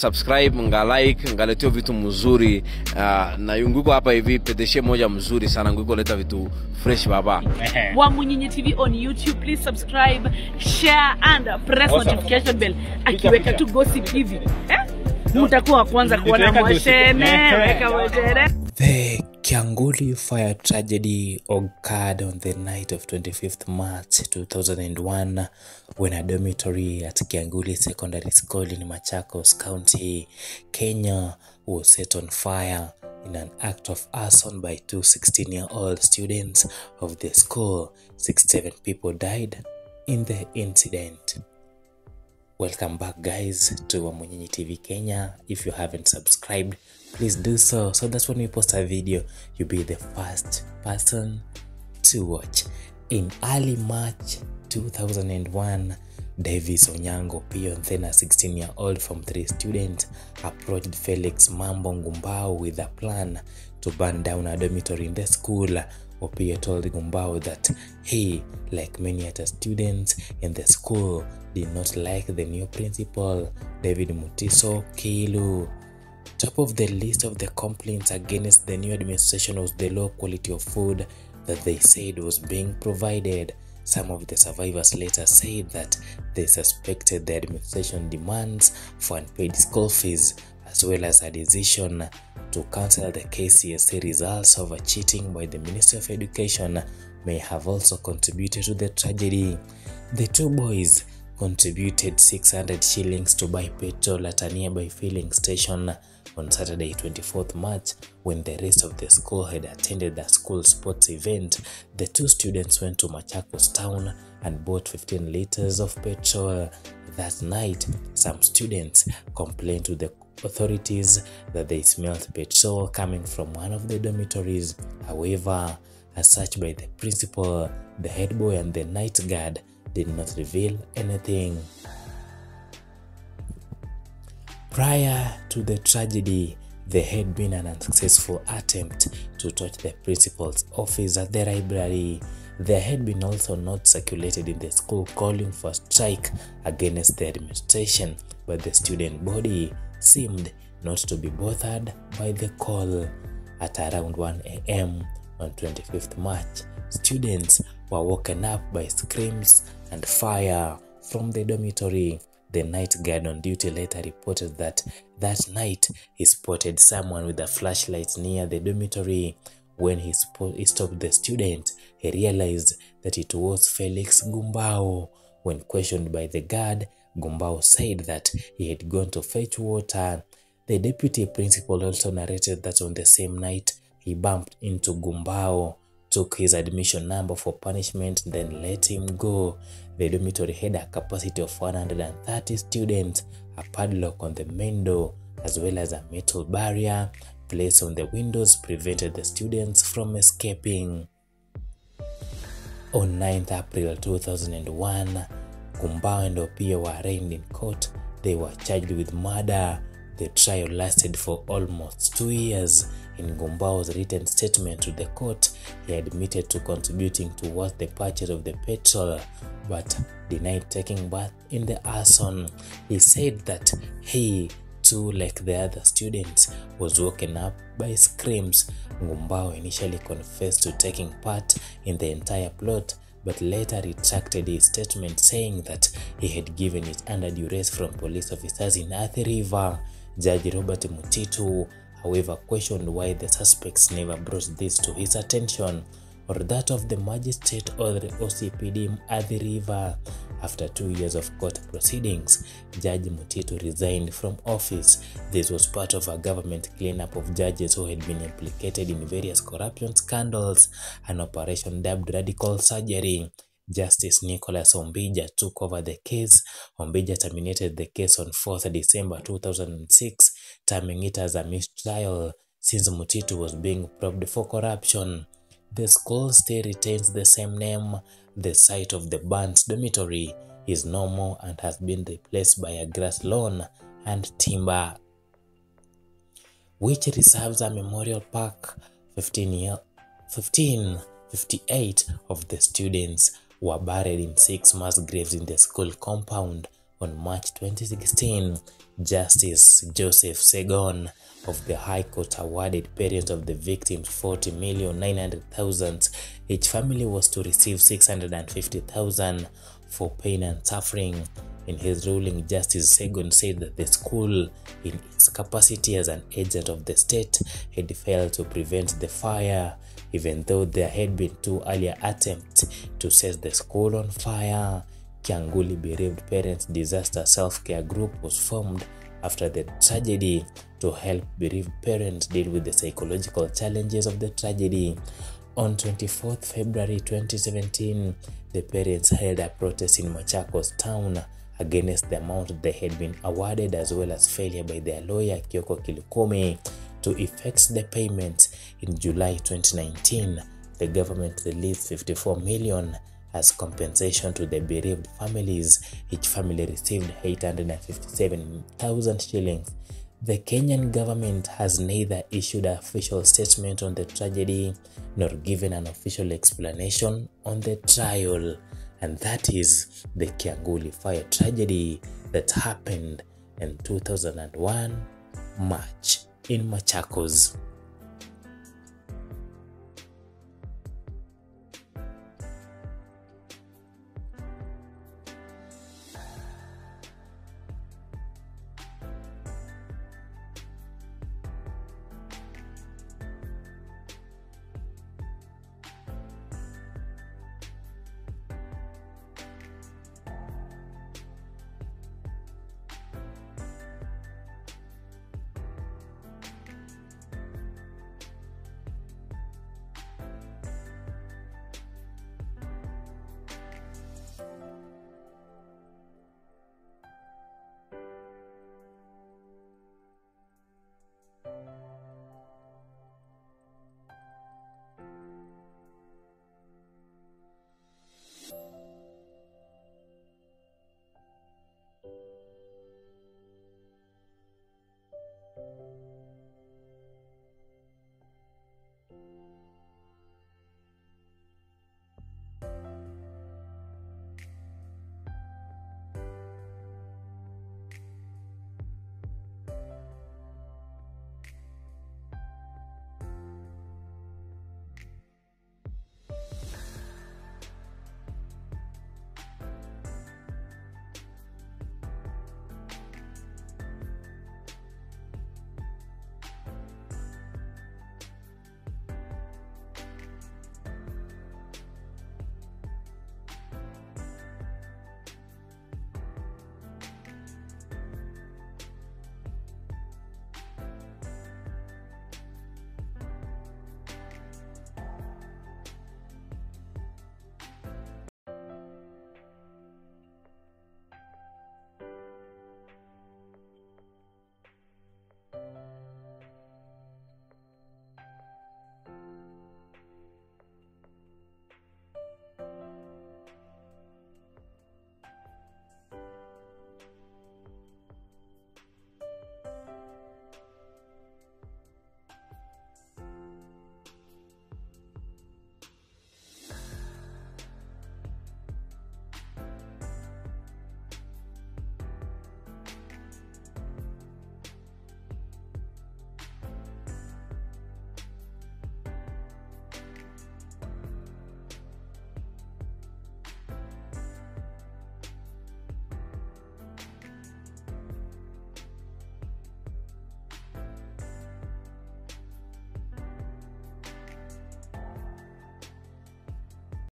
Subscribe, nga like, ngaleteo vitu mzuri na Nguko hapa hivi pedeshe moja mzuri sana. Nguko leta vitu fresh baba. Wamunyinyi TV on YouTube, please subscribe, share and press notification bell. Akiweka tu gossip hivi mtakuwa kwanza kuona mwashene. Weka mwashene. The Kyanguli fire tragedy occurred on the night of 25th March 2001 when a dormitory at Kyanguli Secondary School in Machakos County, Kenya was set on fire in an act of arson by two 16-year-old students of the school. 67 people died in the incident. Welcome back guys to Wamunyinyi TV Kenya. If you haven't subscribed, please do so that when we post a video, you'll be the first person to watch. In early March 2001, Davis Onyango Pion, then a 16-year-old from 3 students, approached Felix Mambo Ngumbao with a plan to burn down a dormitory in the school. Opio told Ngumbao that he, like many other students in the school, did not like the new principal, David Mutiso Kilu. Top of the list of the complaints against the new administration was the low quality of food that they said was being provided. Some of the survivors later said that they suspected the administration demands for unpaid school fees, as well as a decision to cancel the KCSE results over cheating by the Ministry of Education may have also contributed to the tragedy. The two boys contributed 600 shillings to buy petrol at a nearby filling station on Saturday 24th March when the rest of the school had attended the school sports event. The two students went to Machakos town and bought 15 liters of petrol. That night, some students complained to the authorities that they smelled petrol coming from one of the dormitories. However, as such by the principal, the head boy and the night guard did not reveal anything. Prior to the tragedy, there had been an unsuccessful attempt to touch the principal's office at the library. There had been also notes circulated in the school calling for a strike against the administration, but the student body seemed not to be bothered by the call. At around 1 a.m. on 25th March, students were woken up by screams and fire from the dormitory. The night guard on duty later reported that night he spotted someone with a flashlight near the dormitory. When he stopped the student, he realized that it was Felix Ngumbao. When questioned by the guard, Ngumbao said that he had gone to fetch water. The deputy principal also narrated that on the same night, he bumped into Ngumbao, took his admission number for punishment, then let him go. The dormitory had a capacity of 130 students. A padlock on the main door, as well as a metal barrier placed on the windows, prevented the students from escaping. On 9th April 2001, Ngumbao and Opio were arraigned in court. They were charged with murder. The trial lasted for almost 2 years. In Ngumbao's written statement to the court, he admitted to contributing towards the purchase of the petrol, but denied taking part in the arson. He said that he, too, like the other students, was woken up by screams. Ngumbao initially confessed to taking part in the entire plot, but later retracted his statement, saying that he had given it under duress from police officers in Athi River. Judge Robert Mutitu, however, questioned why the suspects never brought this to his attention or that of the magistrate or the OCPD Athi River. After 2 years of court proceedings, Judge Mutitu resigned from office. This was part of a government cleanup of judges who had been implicated in various corruption scandals, an operation dubbed radical surgery. Justice Nicholas Ombija took over the case. Ombija terminated the case on 4th December 2006, terming it as a mistrial since Mutitu was being probed for corruption. The school still retains the same name. The site of the burnt dormitory is no more and has been replaced by a grass lawn and timber, which reserves a memorial park. 1558 of the students were buried in 6 mass graves in the school compound On March 2016, Justice Joseph Segon of the High Court awarded parents of the victims 40,900,000. Each family was to receive 650,000 for pain and suffering. In his ruling, Justice Segon said that the school, in its capacity as an agent of the state, had failed to prevent the fire, even though there had been 2 earlier attempts to set the school on fire. Kyanguli Bereaved Parents Disaster Self-Care Group was formed after the tragedy to help bereaved parents deal with the psychological challenges of the tragedy. On 24th February 2017, the parents held a protest in Machakos town against the amount they had been awarded, as well as failure by their lawyer Kyoko Kilukumi to effect the payment. In July 2019, the government released 54 million as compensation to the bereaved families. Each family received 857,000 shillings. The Kenyan government has neither issued an official statement on the tragedy nor given an official explanation on the trial. And that is the Kyanguli fire tragedy that happened in 2001 March in Machakos.